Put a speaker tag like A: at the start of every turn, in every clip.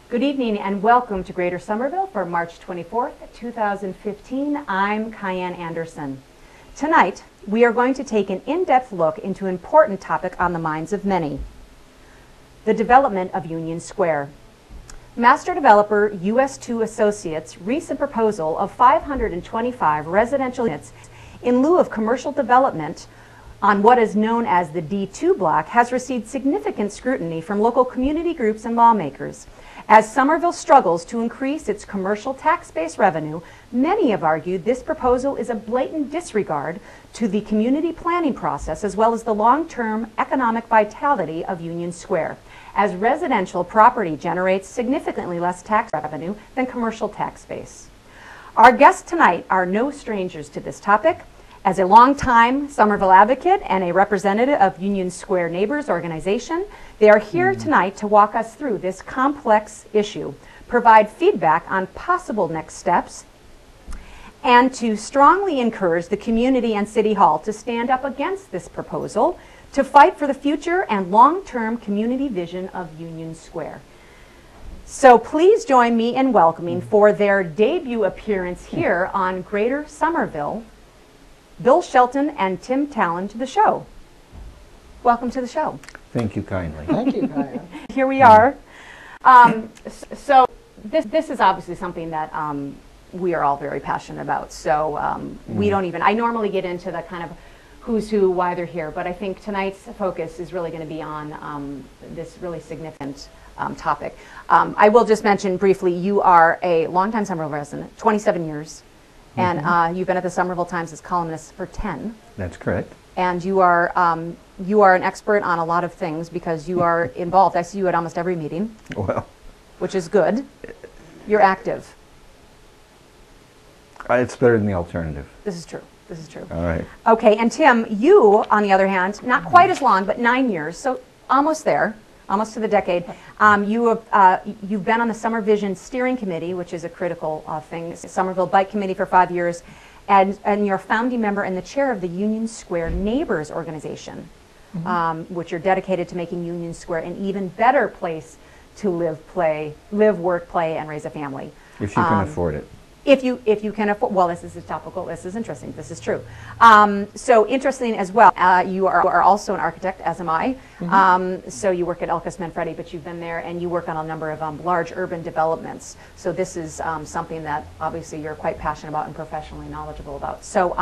A: Good evening and welcome to Greater Somerville for March 24th, 2015. I'm Cayenne Anderson. Tonight, we are going to take an in-depth look into an important topic on the minds of many, the development of Union Square. Master developer US2 Associates' recent proposal of 525 residential units in lieu of commercial development on what is known as the D2 block has received significant scrutiny from local community groups and lawmakers. As Somerville struggles to increase its commercial tax-based revenue, many have argued this proposal is a blatant disregard to the community planning process as well as the long-term economic vitality of Union Square, as residential property generates significantly less tax revenue than commercial tax base. Our guests tonight are no strangers to this topic. As a longtime Somerville advocate and a representative of Union Square Neighbors organization, they are here tonight to walk us through this complex issue, provide feedback on possible next steps, and to strongly encourage the community and City Hall to stand up against this proposal to fight for the future and long-term community vision of Union Square. So please join me in welcoming for their debut appearance here on Greater Somerville, Bill Shelton and Tim Talun to the show. Welcome to the show.
B: Thank you kindly.
C: Thank you, Kaya.
A: Here we are. So this is obviously something that we are all very passionate about. So we don't even, I normally get into the kind of who's who, why they're here, but I think tonight's focus is really going to be on this really significant topic. I will just mention briefly, you are a longtime Somerville resident, 27 years. And you've been at the Somerville Times as columnist for 10.
B: That's correct.
A: And you are an expert on a lot of things because you are involved. I see you at almost every meeting.
B: Well,
A: which is good. You're active.
B: it's better than the alternative.
A: This is true. This is true.
B: All right.
A: Okay, and Tim, you, on the other hand, not quite as long, but 9 years, so almost there. Almost to the decade. You've been on the Summer Vision Steering Committee, which is a critical thing, Somerville Bike Committee for 5 years, and you're a founding member and the chair of the Union Square Neighbors organization, which are dedicated to making Union Square an even better place to live, work, play, and raise a family.
B: If you can afford it.
A: If you can afford, well, this is topical, this is interesting, this is true. So interesting as well, you are also an architect, as am I. So you work at Elkus Manfredi, but you've been there and you work on a number of large urban developments. So this is something that obviously you're quite passionate about and professionally knowledgeable about. So,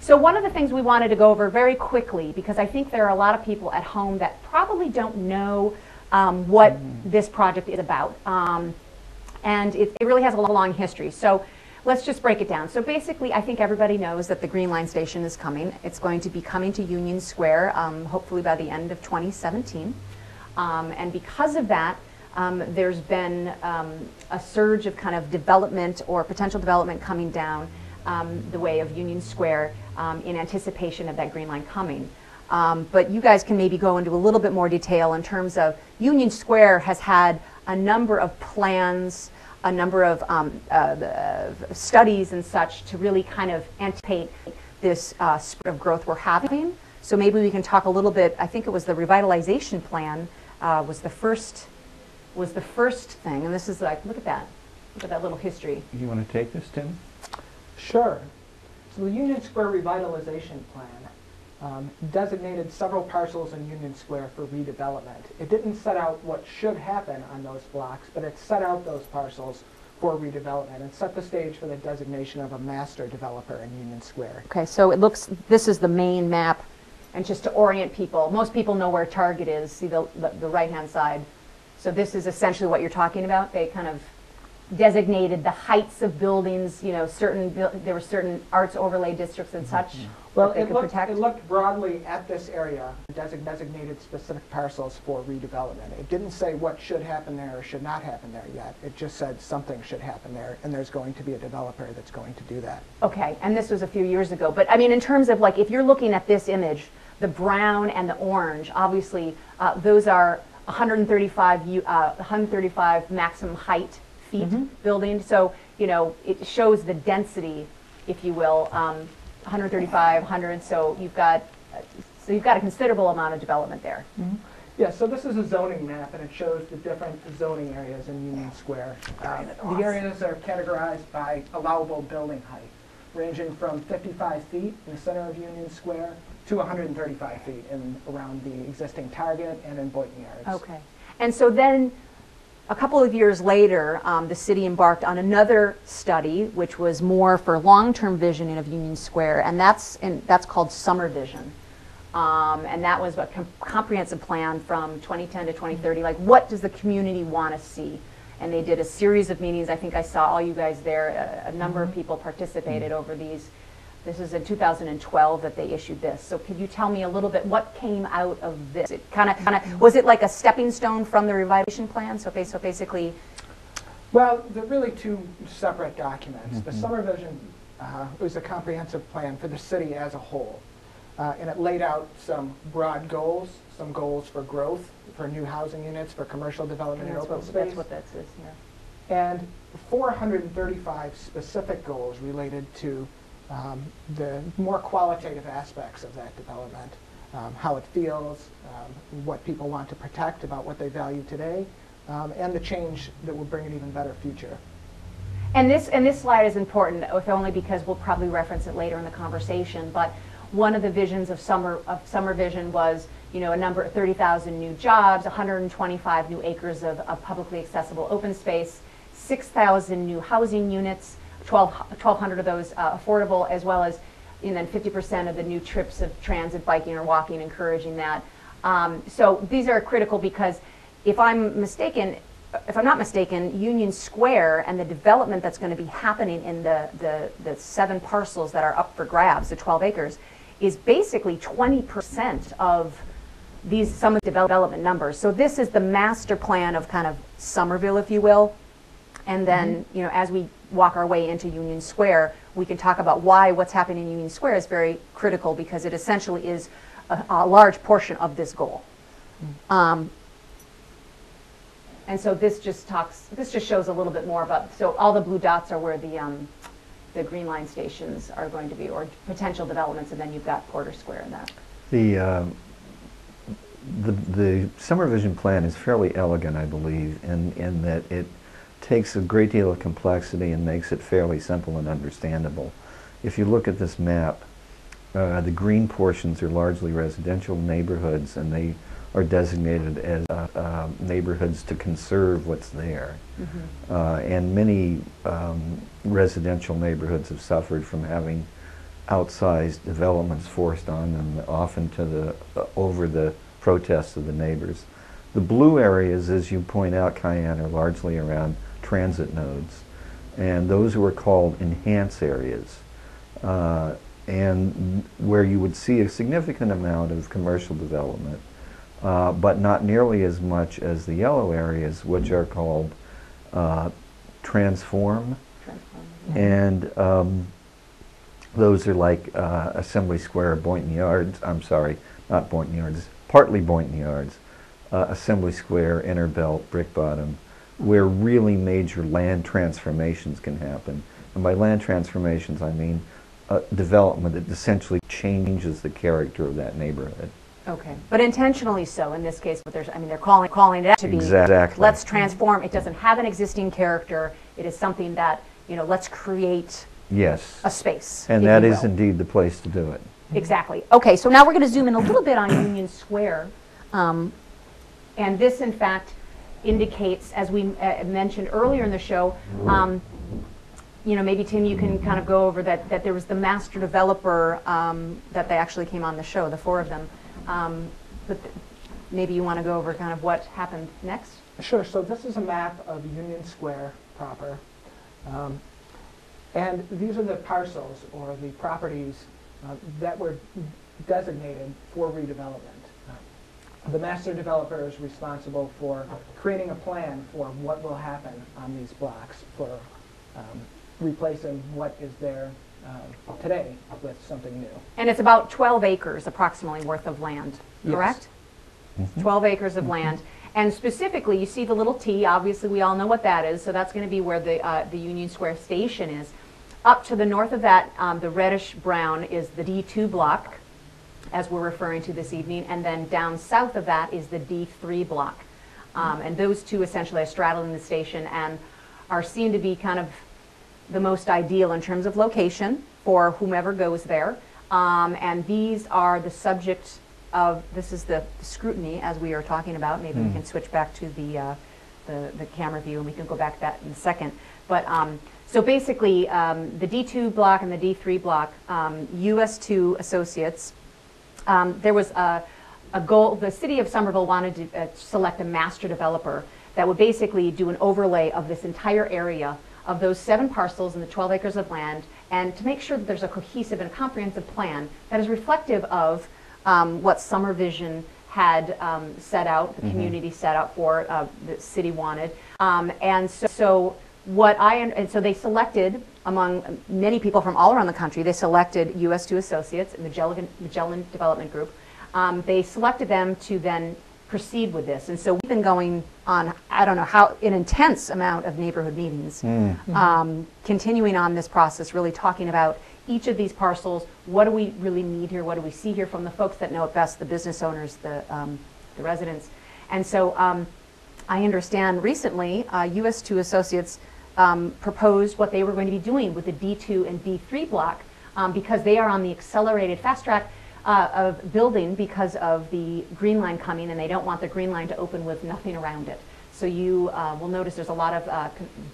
A: so one of the things we wanted to go over very quickly, because I think there are a lot of people at home that probably don't know what this project is about. And it really has a long history. So let's just break it down. So basically, I think everybody knows that the Green Line station is coming. It's going to be coming to Union Square, hopefully by the end of 2017. And because of that, there's been a surge of kind of development or potential development coming down the way of Union Square in anticipation of that Green Line coming. But you guys can maybe go into a little bit more detail in terms of Union Square has had a number of plans, a number of studies and such to really kind of anticipate this spread of growth we're having. So maybe we can talk a little bit. I think it was the revitalization plan was the first thing, and this is like, look at that little history.
B: You want to take this, Tim?
C: Sure. So the Union Square Revitalization Plan designated several parcels in Union Square for redevelopment. It didn't set out what should happen on those blocks, but it set out those parcels for redevelopment and set the stage for the designation of a master developer in Union Square.
A: Okay, so it looks, this is the main map, and just to orient people, most people know where Target is, see the right-hand side. So this is essentially what you're talking about. They kind of designated the heights of buildings, you know, there were certain arts overlay districts and such.
C: Well, it looked broadly at this area, designated specific parcels for redevelopment. It didn't say what should happen there or should not happen there yet. It just said something should happen there, and there's going to be a developer that's going to do that.
A: Okay, and this was a few years ago. But I mean, in terms of like, if you're looking at this image, the brown and the orange, obviously, those are 135 maximum height feet building. So, you know, it shows the density, if you will, 135, 100. So you've got a considerable amount of development there.
C: Yeah, so this is a zoning map, and it shows the different zoning areas in Union Square. The areas are categorized by allowable building height, ranging from 55 feet in the center of Union Square to 135 feet around the existing Target and in Boynton Yards.
A: Okay. And so then, a couple of years later, the city embarked on another study, which was more for long-term vision of Union Square, and that's called Summer Vision. And that was a comprehensive plan from 2010 to 2030. Like, what does the community want to see? And they did a series of meetings. I think I saw all you guys there. A number of people participated over these. This is in 2012 that they issued this. So could you tell me a little bit what came out of this? It kind of was it like a stepping stone from the revitalization plan? So basically,
C: well, they're really two separate documents. The Summer Vision was a comprehensive plan for the city as a whole. And it laid out some broad goals, some goals for growth, for new housing units, for commercial development and open space.
A: That's what that says here.
C: And 435 specific goals related to the more qualitative aspects of that development, how it feels, what people want to protect about what they value today, and the change that will bring an even better future.
A: And this slide is important, if only because we'll probably reference it later in the conversation. But one of the visions of Summer Vision was, you know, a number of 30,000 new jobs, 125 new acres of publicly accessible open space, 6,000 new housing units, 1,200 of those affordable, as well as, and then 50% of the new trips of transit, biking, or walking, encouraging that. So these are critical because if I'm not mistaken, Union Square and the development that's going to be happening in the 7 parcels that are up for grabs, the 12 acres, is basically 20% of some of the development numbers. So this is the master plan of kind of Somerville, if you will. And then, you know, as we walk our way into Union Square, we can talk about why what's happening in Union Square is very critical, because it essentially is a large portion of this goal. And so this just shows a little bit more about, so all the blue dots are where the Green Line stations are going to be, or potential developments, and then you've got Porter Square and that.
B: The Summer Vision plan is fairly elegant, I believe, in that it takes a great deal of complexity and makes it fairly simple and understandable. If you look at this map, the green portions are largely residential neighborhoods, and they are designated as neighborhoods to conserve what's there. And many residential neighborhoods have suffered from having outsized developments forced on them, often to over the protests of the neighbors. The blue areas, as you point out, Cayenne, are largely around transit nodes, and those were called enhance areas, and where you would see a significant amount of commercial development, but not nearly as much as the yellow areas, which are called transform. And those are like Assembly Square, Boynton Yards, I'm sorry, not Boynton Yards, partly Boynton Yards, Assembly Square, Inner Belt, Brick Bottom, where really major land transformations can happen. And by land transformations, I mean development that essentially changes the character of that neighborhood.
A: Okay, but intentionally so in this case. But they're calling it out to be.
B: Exactly.
A: Let's transform. It doesn't have an existing character. It is something that, you know, let's create.
B: Yes.
A: A space.
B: And that is indeed the place to do it.
A: Exactly. Okay, so now we're going to zoom in a little bit on Union Square, and this, in fact, indicates, as we mentioned earlier in the show. You know, maybe Tim, you can kind of go over that there was the master developer that they actually came on the show, the 4 of them. But maybe you want to go over kind of what happened next?
C: Sure. So this is a map of Union Square proper. And these are the parcels or the properties that were designated for redevelopment. The master developer is responsible for creating a plan for what will happen on these blocks, for replacing what is there today with something new.
A: And it's about 12 acres approximately worth of land, correct?
C: Yes.
A: 12 acres of land. And specifically, you see the little T, obviously we all know what that is, so that's going to be where the Union Square station is. Up to the north of that, the reddish brown is the D2 block, as we're referring to this evening, and then down south of that is the D3 block. And those two essentially are straddling the station and are seen to be kind of the most ideal in terms of location for whomever goes there. And these are the subject of, this is the scrutiny as we are talking about. Maybe we can switch back to the camera view and we can go back to that in a second. But so basically the D2 block and the D3 block, US2 Associates, there was a goal, the city of Somerville wanted to select a master developer that would basically do an overlay of this entire area of those 7 parcels and the 12 acres of land, and to make sure that there's a cohesive and comprehensive plan that is reflective of what Somervision had set out, the community set out for, the city wanted. And so they selected, among many people from all around the country, they selected US2 Associates, Magellan Development Group. They selected them to then proceed with this. And so we've been going on, I don't know how, an intense amount of neighborhood meetings, continuing on this process, really talking about each of these parcels. What do we really need here? What do we see here from the folks that know it best, the business owners, the residents? And so I understand recently US2 Associates proposed what they were going to be doing with the D2 and D3 block because they are on the accelerated fast track of building because of the Green Line coming, and they don't want the Green Line to open with nothing around it. So you will notice there's a lot of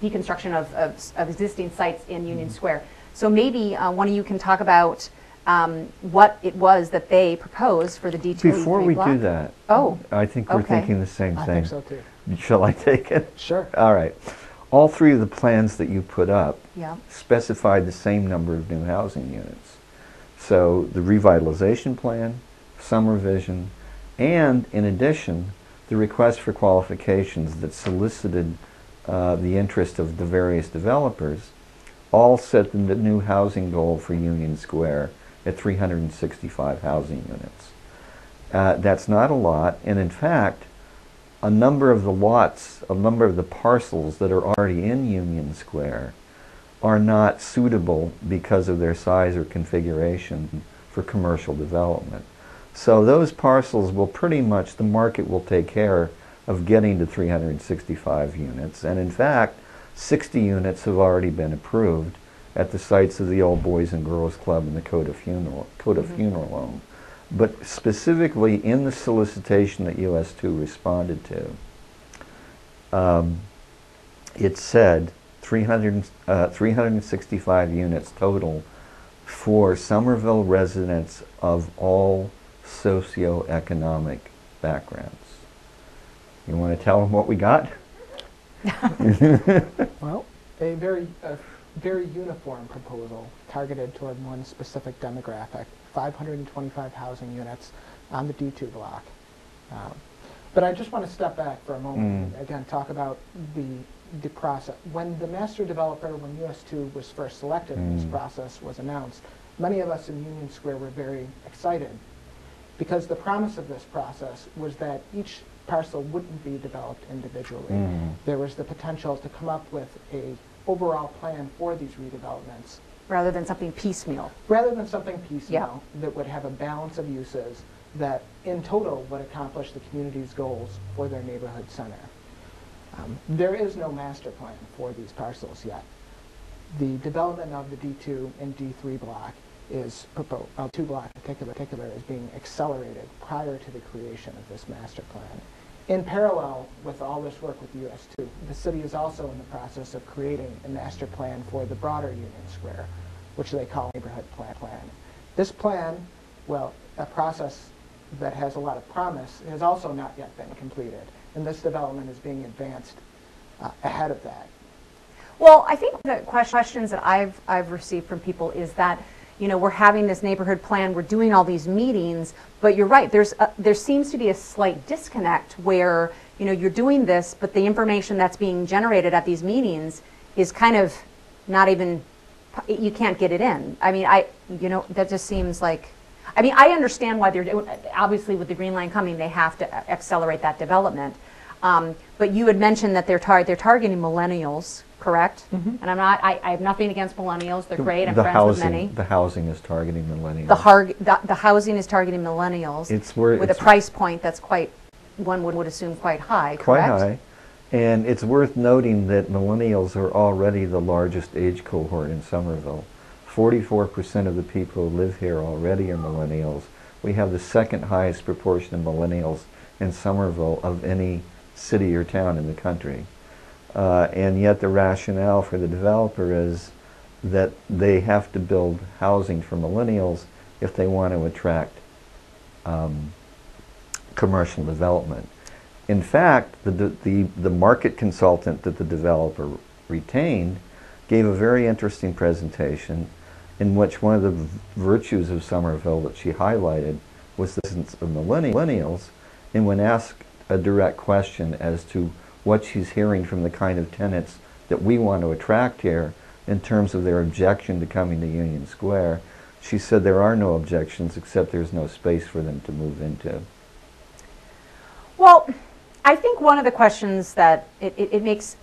A: deconstruction of existing sites in Union Square. So maybe one of you can talk about what it was that they proposed for the D2
B: Before we
A: block.
B: do that, I think we're thinking the same thing.
C: I think so too.
B: Shall I take it?
C: Sure.
B: All right. All 3 of the plans that you put up
A: Yeah.
B: specified the same number of new housing units. So the revitalization plan, Somervision, and in addition, the request for qualifications that solicited the interest of the various developers all set the new housing goal for Union Square at 365 housing units. That's not a lot, and in fact, a number of the lots, a number of the parcels that are already in Union Square are not suitable because of their size or configuration for commercial development. So those parcels will pretty much, the market will take care of getting to 365 units. And in fact, 60 units have already been approved at the sites of the Old Boys and Girls Club and the Coda Funeral Home. But specifically in the solicitation that US2 responded to, it said 365 units total for Somerville residents of all socioeconomic backgrounds. You want to tell them what we got?
C: Well, a very uniform proposal targeted toward one specific demographic, 525 housing units on the D2 block. But I just want to step back for a moment and again talk about the process. When the master developer, when US2 was first selected and this process was announced, many of us in Union Square were very excited because the promise of this process was that each parcel wouldn't be developed individually. There was the potential to come up with a overall plan for these redevelopments.
A: Rather than something piecemeal.
C: Rather than something piecemeal that would have a balance of uses that in total would accomplish the community's goals for their neighborhood center. There is no master plan for these parcels yet. The development of the D2 and D3 block is proposed, 2 block in particular is being accelerated prior to the creation of this master plan. In parallel with all this work with US2, the city is also in the process of creating a master plan for the broader Union Square, which they call neighborhood plan. This plan, well, a process that has a lot of promise, has also not yet been completed, and this development is being advanced ahead of that.
A: Well, I think the questions that I've received from people is that, you know, we're having this neighborhood plan, we're doing all these meetings, but you're right, there seems to be a slight disconnect where, you know, you're doing this, but the information that's being generated at these meetings is kind of not even, you can't get it in. I mean, you know, that just seems like, I mean, I understand why they're doing, obviously with the Green Line coming, they have to accelerate that development. But you had mentioned that they're targeting millennials, correct?
C: Mhm.
A: And I have nothing against millennials. They're great. I'm
B: The
A: friends with many.
B: The housing is targeting millennials.
A: The housing is targeting millennials
B: It's where
A: with a
B: it's
A: price point that's quite, one would assume, quite high,
B: quite
A: correct?
B: high. And it's worth noting that millennials are already the largest age cohort in Somerville. 44% of the people who live here already are millennials. We have the second highest proportion of millennials in Somerville of any city or town in the country. And yet the rationale for the developer is that they have to build housing for millennials if they want to attract commercial development. In fact, the market consultant that the developer retained gave a very interesting presentation in which one of the virtues of Somerville that she highlighted was the presence of millennials, and when asked a direct question as to what she's hearing from the kind of tenants that we want to attract here in terms of their objection to coming to Union Square, she said there are no objections except there's no space for them to move into.
A: Well, I think one of the questions that it makes,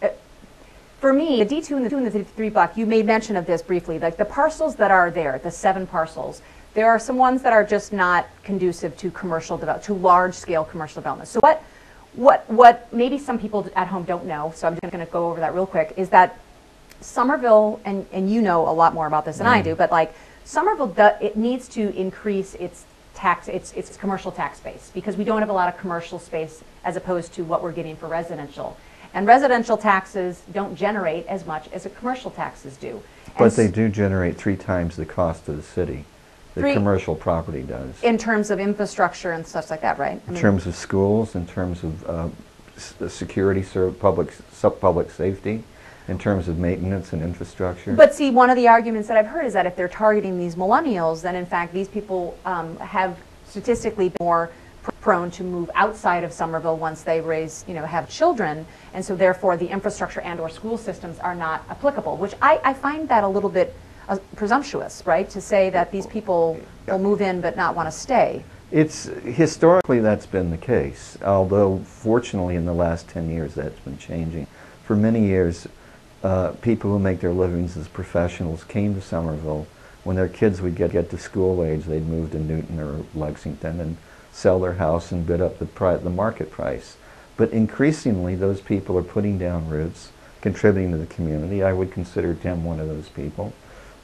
A: for me, the D2 and the 2 and the 3 block, you made mention of this briefly, like the parcels that are there, the 7 parcels, there are some ones that are just not conducive to commercial development, to large-scale commercial development. So what maybe some people at home don't know, so I'm just going to go over that real quick, is that Somerville, and you know a lot more about this than I do, but like Somerville, it needs to increase its commercial tax base because we don't have a lot of commercial space as opposed to what we're getting for residential. And residential taxes don't generate as much as the commercial taxes do.
B: But they do generate 3 times the cost of the city. The commercial property does.
A: In terms of infrastructure and stuff like that, right?
B: In terms of schools, in terms of security, public safety, in terms of maintenance and infrastructure.
A: But see, one of the arguments that I've heard is that if they're targeting these millennials, then in fact these people have statistically been more prone to move outside of Somerville once they have children, and so therefore the infrastructure and/or school systems are not applicable, which I find that a little bit presumptuous, right? To say that these people will move in but not want to stay.
B: It's historically that's been the case, although fortunately in the last 10 years that's been changing. For many years, people who make their livings as professionals came to Somerville. When their kids would get to school age, they'd move to Newton or Lexington and sell their house and bid up the market price. But increasingly, those people are putting down roots, contributing to the community. I would consider Tim one of those people,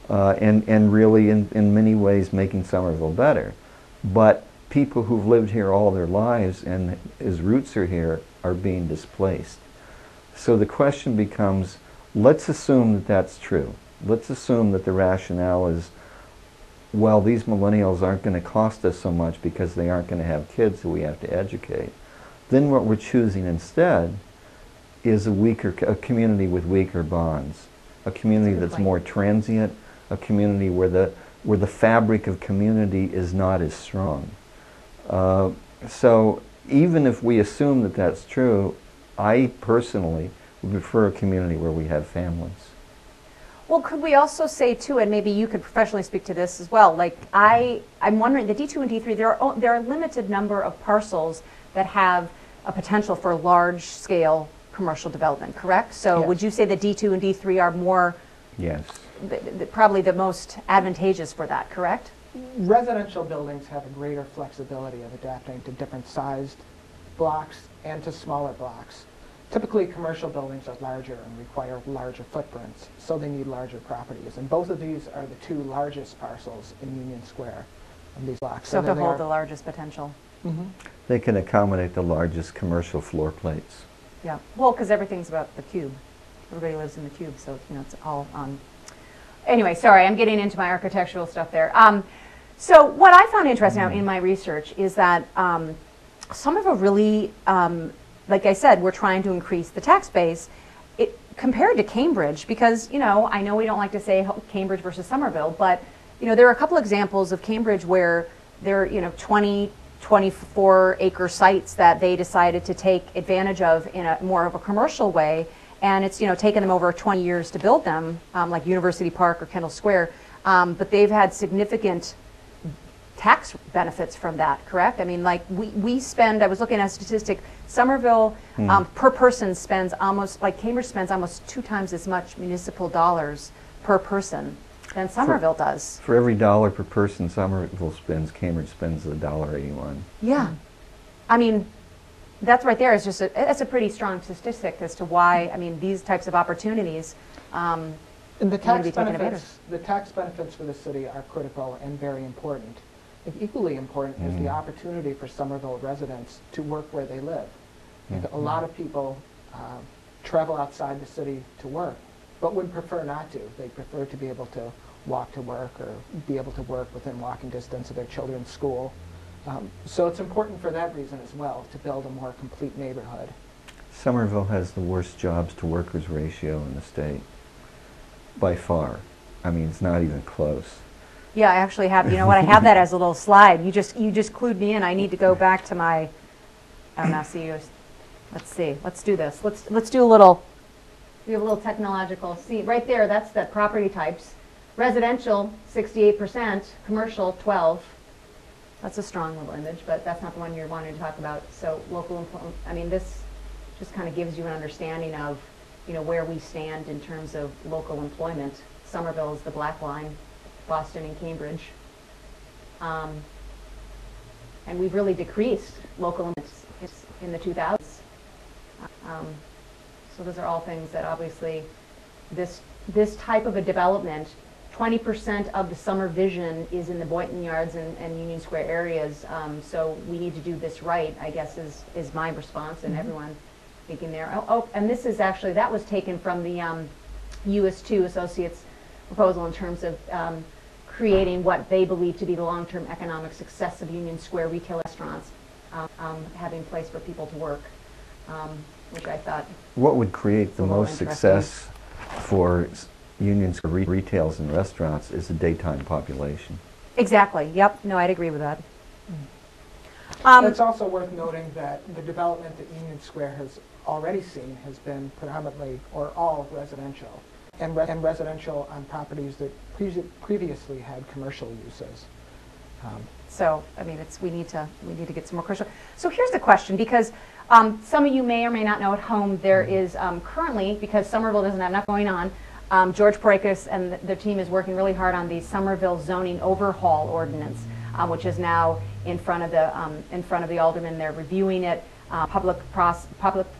B: and really in many ways making Somerville better. But people who've lived here all their lives and whose roots are here are being displaced. So the question becomes, let's assume that that's true. Let's assume that the rationale is, well, these millennials aren't going to cost us so much because they aren't going to have kids who we have to educate. Then what we're choosing instead is a community with weaker bonds, a community that's more transient, a community where the fabric of community is not as strong. So even if we assume that that's true, I personally would prefer a community where we have families.
A: Well, could we also say too, and maybe you could professionally speak to this as well, like I'm wondering, the D2 and D3, there are a limited number of parcels that have a potential for large-scale commercial development, correct? So
C: Yes.
A: would you say that D2 and D3 are more,
B: Yes.
A: probably the most advantageous for that, correct?
C: Residential buildings have a greater flexibility of adapting to different sized blocks and to smaller blocks. Typically, commercial buildings are larger and require larger footprints, so they need larger properties. And both of these are the 2 largest parcels in Union Square of these blocks.
A: So to hold the largest potential.
C: Mm-hmm.
B: They can accommodate the largest commercial floor plates.
A: Yeah, well, because everything's about the cube. Everybody lives in the cube, so it's all on. Anyway, sorry, I'm getting into my architectural stuff there. So what I found interesting in my research is that some of a really, like I said, we're trying to increase the tax base. Compared to Cambridge, because I know we don't like to say Cambridge versus Somerville, but there are a couple examples of Cambridge where there are 20, 24-acre sites that they decided to take advantage of in a more of a commercial way, and it's taken them over 20 years to build them, like University Park or Kendall Square, but they've had significant tax benefits from that, correct? I mean, like we spend, I was looking at a statistic, Somerville per person spends almost, like Cambridge spends almost 2 times as much municipal dollars per person than Somerville does.
B: For every dollar per person Somerville spends, Cambridge spends $1.81.
A: Yeah. I mean, that's right there is just that's a pretty strong statistic as to why, I mean, these types of opportunities
C: And the
A: need to
C: tax
A: be taken advantage of.
C: benefits for the city are critical and very important. I think equally important is the opportunity for Somerville residents to work where they live. I think a lot of people travel outside the city to work, but would prefer not to. They prefer to be able to walk to work or be able to work within walking distance of their children's school. So it's important for that reason as well, to build a more complete neighborhood.
B: Somerville has the worst jobs to workers ratio in the state, by far. I mean, it's not even close.
A: Yeah, I actually have, you know what, I have that as a little slide. You just clued me in. I need to go back to my, oh, now see, let's see, let's do this. Let's do a little, we have a little technological, see, right there, that's the property types. Residential, 68%, commercial, 12. That's a strong little image, but that's not the one you're wanting to talk about. So local employment, I mean, this just kind of gives you an understanding of, you know, where we stand in terms of local employment. Somerville is the black line, Boston and Cambridge. And we've really decreased local employment in the 2000s. So those are all things that obviously this type of a development, 20% of the summer vision is in the Boynton Yards and Union Square areas. So we need to do this right, I guess, is my response, and everyone thinking there. Oh, and this is actually, that was taken from the US2 Associates proposal in terms of creating what they believe to be the long-term economic success of Union Square retail restaurants, having a place for people to work, which I thought.
B: What would create the
A: a little
B: most success for Union Square retails and restaurants is the daytime population.
A: Exactly, yep, no, I'd agree with that.
C: It's also worth noting that the development that Union Square has already seen has been predominantly or all residential, and residential on properties that previously had commercial uses.
A: So, I mean, we need to get some more commercial. So here's the question, because some of you may or may not know at home, there is currently, because Somerville doesn't have enough going on, George Porakis and the team is working really hard on the Somerville zoning overhaul ordinance, which is now in front of the aldermen. They're reviewing it. Public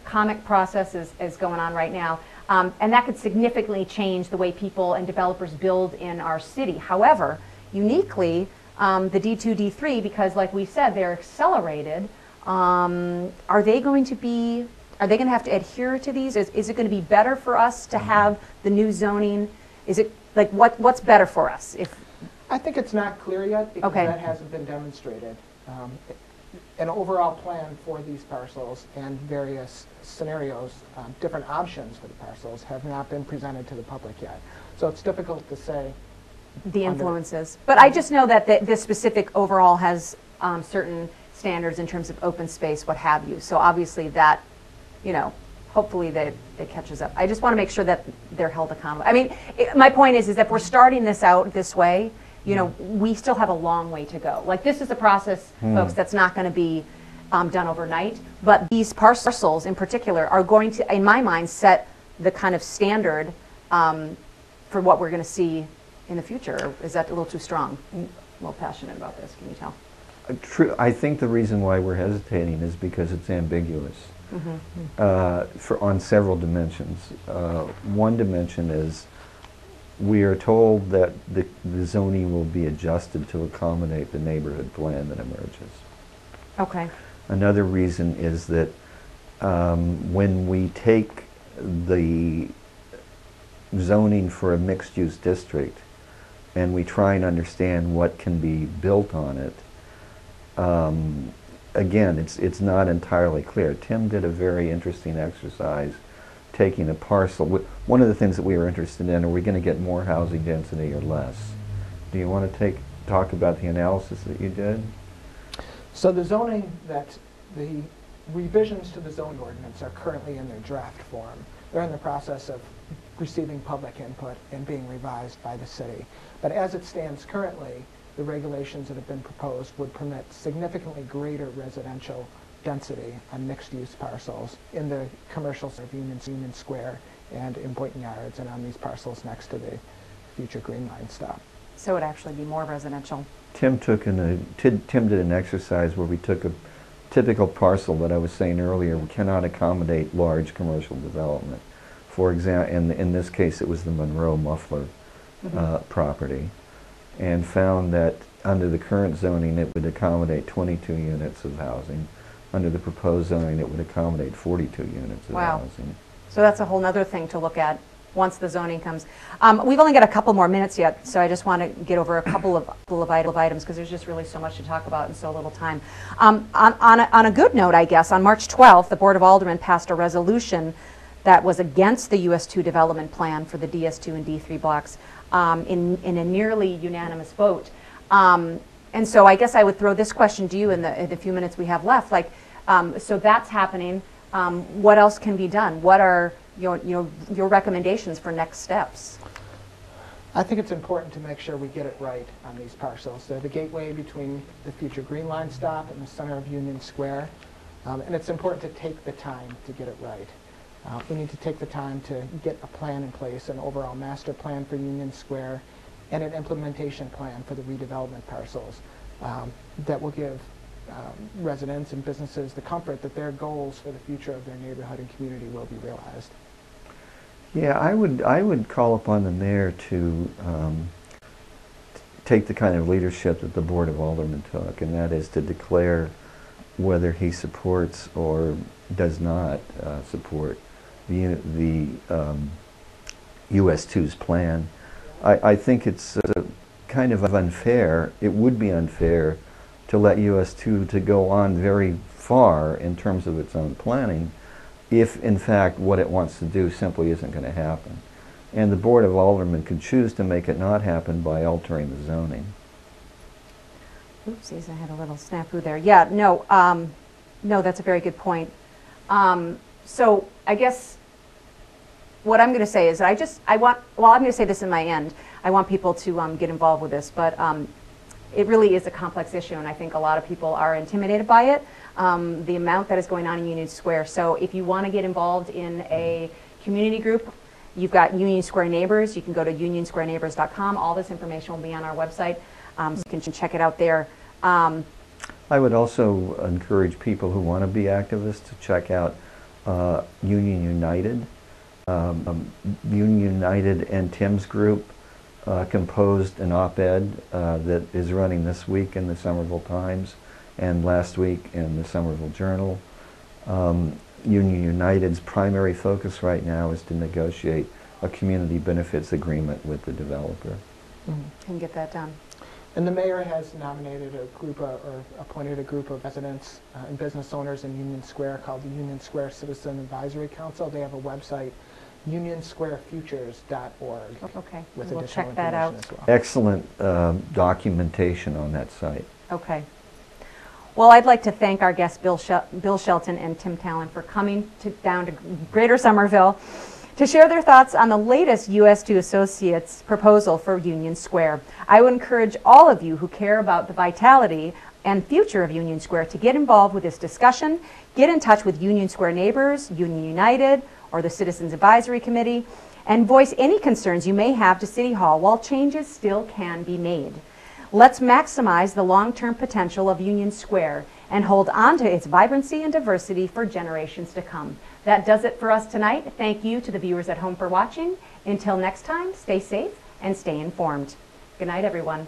A: comment process is going on right now, and that could significantly change the way people and developers build in our city. However, uniquely, the D2, D3, because like we said, they're accelerated. Are they going to have to adhere to these? Is it going to be better for us to have the new zoning? Is it like what's better for us?
C: I think it's not clear yet because that hasn't been demonstrated. An overall plan for these parcels and various scenarios, different options for the parcels have not been presented to the public yet. So it's difficult to say
A: the influences. But I just know that this specific overall has certain standards in terms of open space, what have you. So obviously that, you know, hopefully it catches up. I just want to make sure that they're held accountable. I mean, my point is that if we're starting this out this way, you know, we still have a long way to go. Like, this is a process, folks, that's not going to be done overnight. But these parcels in particular are going to, in my mind, set the kind of standard for what we're going to see in the future. Is that a little too strong? I'm a little passionate about this, can you tell?
B: True. I think the reason why we're hesitating is because it's ambiguous on several dimensions. One dimension is we are told that the zoning will be adjusted to accommodate the neighborhood plan that emerges.
A: Okay.
B: Another reason is that when we take the zoning for a mixed-use district and we try and understand what can be built on it, again, it's not entirely clear. Tim did a very interesting exercise taking a parcel. One of the things that we were interested in, are we going to get more housing density or less? Do you want to talk about the analysis that you did?
C: So the revisions to the zone ordinance are currently in their draft form. They're in the process of receiving public input and being revised by the city. But as it stands currently, the regulations that have been proposed would permit significantly greater residential density on mixed-use parcels in the commercial of Union Square and in Boynton Yards and on these parcels next to the future Green Line stop.
A: So it would actually be more residential.
B: Tim did an exercise where we took a typical parcel that I was saying earlier cannot accommodate large commercial development. For example, in this case, it was the Monroe Muffler property, and found that under the current zoning, it would accommodate 22 units of housing. Under the proposed zoning, it would accommodate 42 units of housing.
A: So that's a whole other thing to look at once the zoning comes. We've only got a couple more minutes yet, so I just want to get over a couple of items because there's just really so much to talk about in so little time. On a good note, I guess, on March 12th, the Board of Aldermen passed a resolution that was against the US2 development plan for the DS2 and D3 blocks in a nearly unanimous vote. And so I guess I would throw this question to you in the few minutes we have left. Like, so that's happening. What else can be done? What are your recommendations for next steps?
C: I think it's important to make sure we get it right on these parcels. They're the gateway between the future Green Line stop and the center of Union Square. And it's important to take the time to get it right. We need to take the time to get a plan in place, an overall master plan for Union Square, and an implementation plan for the redevelopment parcels that will give residents and businesses the comfort that their goals for the future of their neighborhood and community will be realized.
B: Yeah, I would call upon the mayor to take the kind of leadership that the Board of Aldermen took, and that is to declare whether he supports or does not support the US2's plan. I think it's kind of unfair. It would be unfair to let US2 to go on very far in terms of its own planning if, in fact, what it wants to do simply isn't going to happen. And the Board of Aldermen could choose to make it not happen by altering the zoning.
A: Oopsies, I had a little snafu there. Yeah, no, no, that's a very good point. So I guess what I'm going to say is that I'm going to say this in my end. I want people to get involved with this, but it really is a complex issue, and I think a lot of people are intimidated by it, the amount that is going on in Union Square. So if you want to get involved in a community group, you've got Union Square Neighbors. You can go to unionsquareneighbors.com. All this information will be on our website, so you can check it out there.
B: I would also encourage people who want to be activists to check out Union United. Union United and Tim's group composed an op-ed that is running this week in the Somerville Times and last week in the Somerville Journal. Union United's primary focus right now is to negotiate a community benefits agreement with the developer.
A: Can get that done.
C: And the mayor has nominated a group or appointed a group of residents and business owners in Union Square called the Union Square Citizen Advisory Council. They have a website, unionsquarefutures.org.
A: Okay,
C: with
A: we'll
C: additional
A: check that out.
C: information as well.
B: Excellent documentation on that site.
A: Okay. Well, I'd like to thank our guests, Bill Shelton and Tim Talun, for coming down to Greater Somerville to share their thoughts on the latest US2 Associates proposal for Union Square. I would encourage all of you who care about the vitality and future of Union Square to get involved with this discussion. Get in touch with Union Square Neighbors, Union United, or the Citizens Advisory Committee, and voice any concerns you may have to City Hall while changes still can be made. Let's maximize the long-term potential of Union Square and hold on to its vibrancy and diversity for generations to come. That does it for us tonight. Thank you to the viewers at home for watching. Until next time, stay safe and stay informed. Good night, everyone.